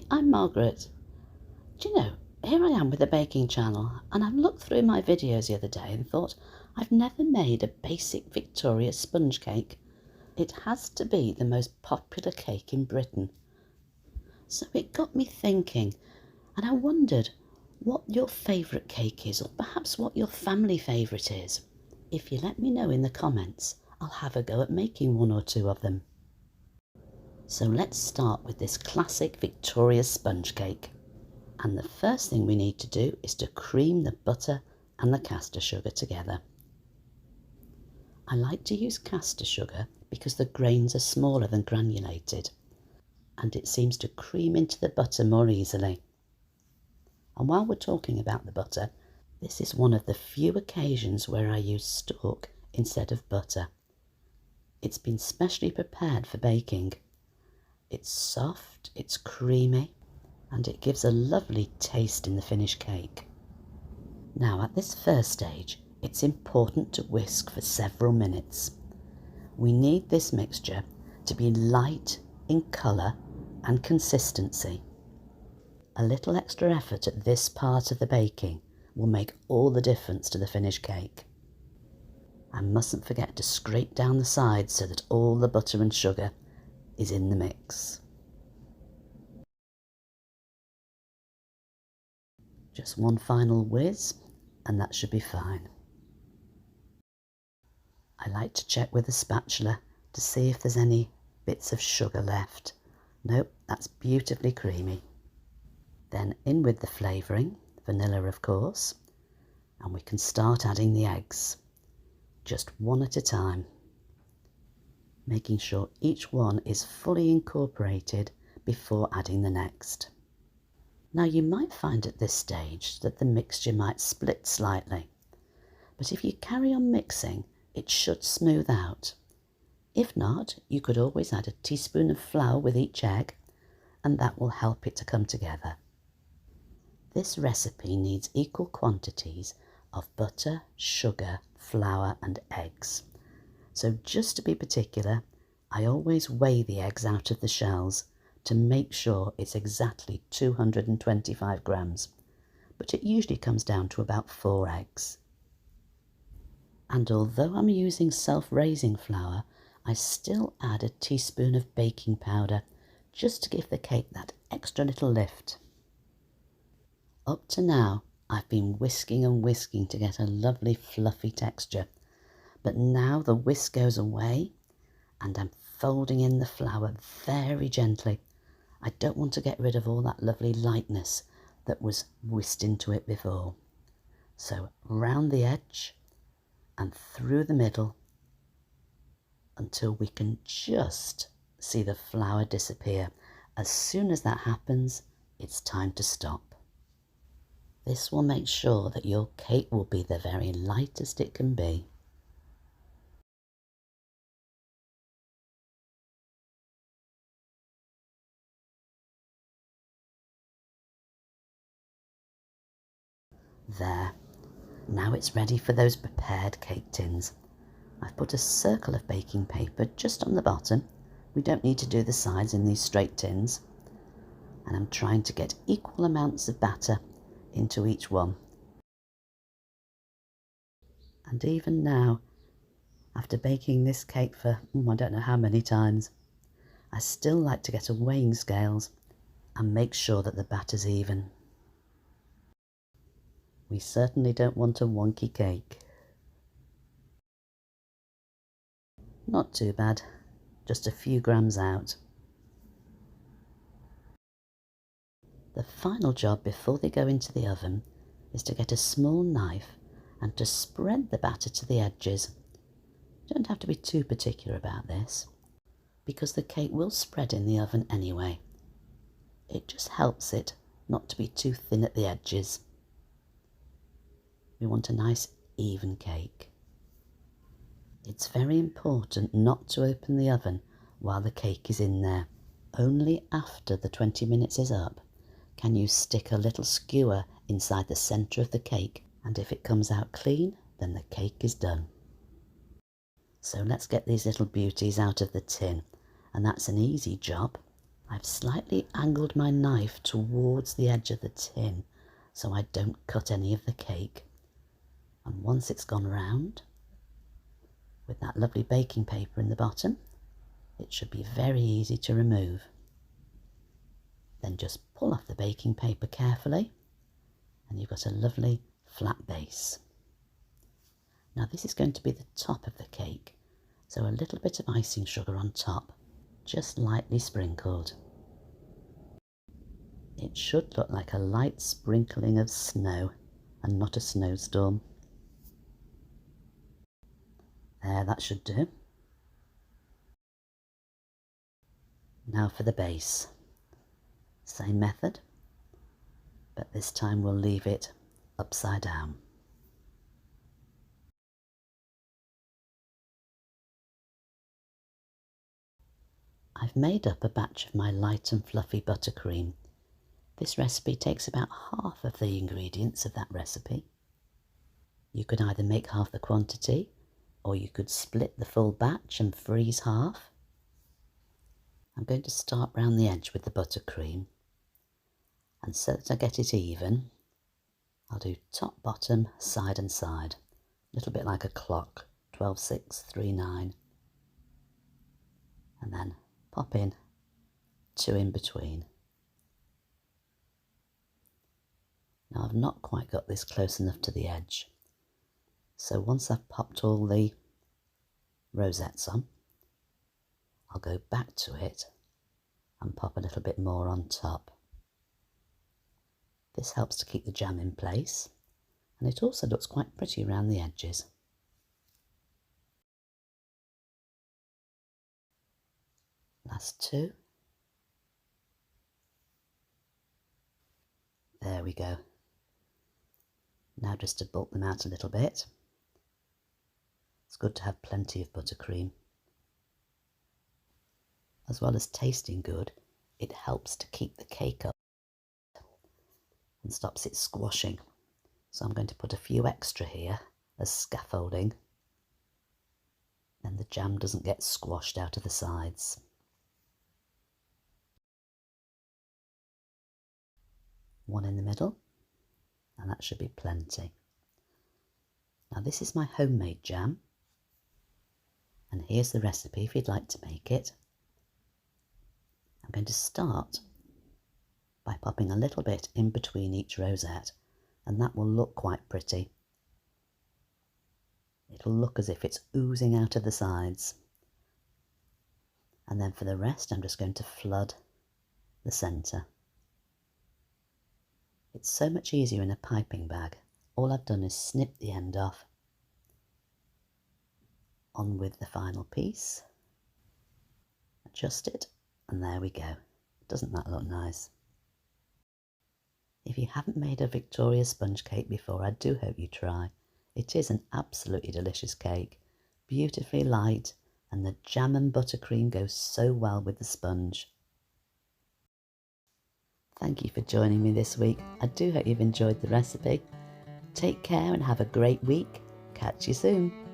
I'm Margaret. Do you know, here I am with a baking channel, and I've looked through my videos the other day and thought I've never made a basic Victoria sponge cake. It has to be the most popular cake in Britain. So it got me thinking, and I wondered what your favourite cake is, or perhaps what your family favourite is. If you let me know in the comments, I'll have a go at making one or two of them. So let's start with this classic Victoria sponge cake. And the first thing we need to do is to cream the butter and the caster sugar together. I like to use caster sugar because the grains are smaller than granulated, and it seems to cream into the butter more easily. And while we're talking about the butter, this is one of the few occasions where I use stork instead of butter. It's been specially prepared for baking. It's soft, it's creamy, and it gives a lovely taste in the finished cake. Now at this first stage, it's important to whisk for several minutes. We need this mixture to be light in colour and consistency. A little extra effort at this part of the baking will make all the difference to the finished cake. And mustn't forget to scrape down the sides so that all the butter and sugar is in the mix. Just one final whiz and that should be fine. I like to check with a spatula to see if there's any bits of sugar left. Nope, that's beautifully creamy. Then in with the flavouring, vanilla of course, and we can start adding the eggs, just one at a time, making sure each one is fully incorporated before adding the next. Now you might find at this stage that the mixture might split slightly, but if you carry on mixing, it should smooth out. If not, you could always add a teaspoon of flour with each egg, and that will help it to come together. This recipe needs equal quantities of butter, sugar, flour and eggs. So just to be particular, I always weigh the eggs out of the shells to make sure it's exactly 225 grams, but it usually comes down to about 4 eggs. And although I'm using self-raising flour, I still add a teaspoon of baking powder just to give the cake that extra little lift. Up to now, I've been whisking and whisking to get a lovely fluffy texture, but now the whisk goes away and I'm folding in the flour very gently. I don't want to get rid of all that lovely lightness that was whisked into it before. So round the edge and through the middle until we can just see the flour disappear. As soon as that happens, it's time to stop. This will make sure that your cake will be the very lightest it can be. There, now it's ready for those prepared cake tins. I've put a circle of baking paper just on the bottom. We don't need to do the sides in these straight tins. And I'm trying to get equal amounts of batter into each one. And even now, after baking this cake for I don't know how many times, I still like to get a weighing scales and make sure that the batter's even. We certainly don't want a wonky cake. Not too bad, just a few grams out. The final job before they go into the oven is to get a small knife and to spread the batter to the edges. You don't have to be too particular about this, because the cake will spread in the oven anyway. It just helps it not to be too thin at the edges. We want a nice even cake. It's very important not to open the oven while the cake is in there. Only after the 20 minutes is up can you stick a little skewer inside the centre of the cake, and if it comes out clean, then the cake is done. So let's get these little beauties out of the tin, and that's an easy job I've slightly angled my knife towards the edge of the tin so I don't cut any of the cake. And once it's gone round, with that lovely baking paper in the bottom, it should be very easy to remove. Then just pull off the baking paper carefully and you've got a lovely flat base. Now this is going to be the top of the cake, so a little bit of icing sugar on top, just lightly sprinkled. It should look like a light sprinkling of snow and not a snowstorm. There, that should do. Now for the base. Same method, but this time we'll leave it upside down. I've made up a batch of my light and fluffy buttercream. This recipe takes about half of the ingredients of that recipe. You could either make half the quantity, or you could split the full batch and freeze half. I'm going to start round the edge with the buttercream, and so that I get it even, I'll do top, bottom, side and side, a little bit like a clock, 12, 6, 3, 9, and then pop in 2 in between. Now I've not quite got this close enough to the edge, so once I've popped all the rosettes on, I'll go back to it and pop a little bit more on top. This helps to keep the jam in place, and it also looks quite pretty around the edges. Last 2. There we go. Now just to bulk them out a little bit. It's good to have plenty of buttercream. As well as tasting good, it helps to keep the cake up and stops it squashing. So I'm going to put a few extra here as scaffolding. Then the jam doesn't get squashed out of the sides. One in the middle, and that should be plenty. Now this is my homemade jam, and here's the recipe if you'd like to make it. I'm going to start by popping a little bit in between each rosette, and that will look quite pretty. It'll look as if it's oozing out of the sides. And then for the rest, I'm just going to flood the centre. It's so much easier in a piping bag. All I've done is snip the end off. On with the final piece. Adjust it, and there we go. Doesn't that look nice? If you haven't made a Victoria sponge cake before, I do hope you try. It is an absolutely delicious cake, beautifully light, and the jam and buttercream goes so well with the sponge. Thank you for joining me this week. I do hope you've enjoyed the recipe. Take care and have a great week. Catch you soon.